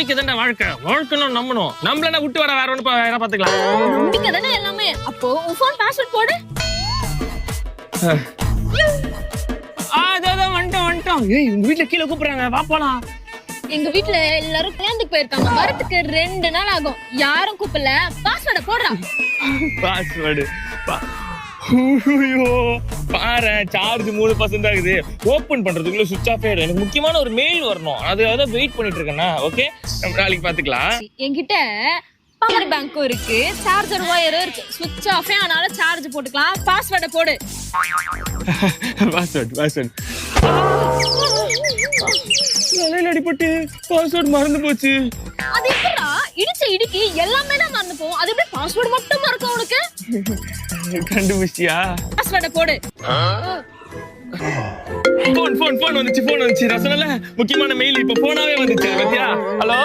நம்பிக்கை தானே வாழ்க்கைன்னு நம்பணும். நம்மள விட்டு வர வேற ஒண்ணு வேற பாத்துக்கலாம். நம்பிக்கை தானே எல்லாமே. அப்போ உன் போன் பாஸ்வேர்ட் போடு. அதான் வந்துட்டோம். ஏய் உங்க வீட்டுல கீழே கூப்பிடுறாங்க, வா போலாம். எங்க வீட்டுல எல்லாரும் கல்யாணத்துக்கு போயிருக்காங்க. வரத்துக்கு 2 நாள் ஆகும். யாரும் கூப்பிடல. பாஸ்வேர்டை போடுறா. பாஸ்வேர்டு பாரு, சார்ஜ் 3% ஆகுது. ஓபன் பண்றதுக்குள்ள சுவிட்ச் ஆஃப் ஆயிடும். எனக்கு முக்கியமான ஒரு மெயில் வரணும், அதுக்காக வெயிட் பண்ணிட்டு இருக்கேன்னா. ஓகே, நம்ம நாளைக்கு பாத்துக்கலாம். என்கிட்ட பவர் பேங்க்கும் இருக்கு, சார்ஜர் ஒயரும் இருக்கு. சுவிட்ச் ஆஃபே ஆனாலும் சார்ஜ் போட்டுக்கலாம். பாஸ்வேர்டை போடு. பாஸ்வேர்ட் அடிபட்டு பாஸ்வேர்ட் மறந்து போச்சு. அது எப்படா இடிச்ச இடிக்கு எல்லாமே தான் மறந்து போகும். அது எப்படி பாஸ்வேர்ட் மட்டும் மறக்கும் உனக்கு? கண்டுபிடிச்சியா? பாஸ்வேர்டை போடு. போன் வந்துச்சு. நான் சொன்னல முக்கியமான மெயில் இப்ப போனாவே வந்துச்சு. ஹலோ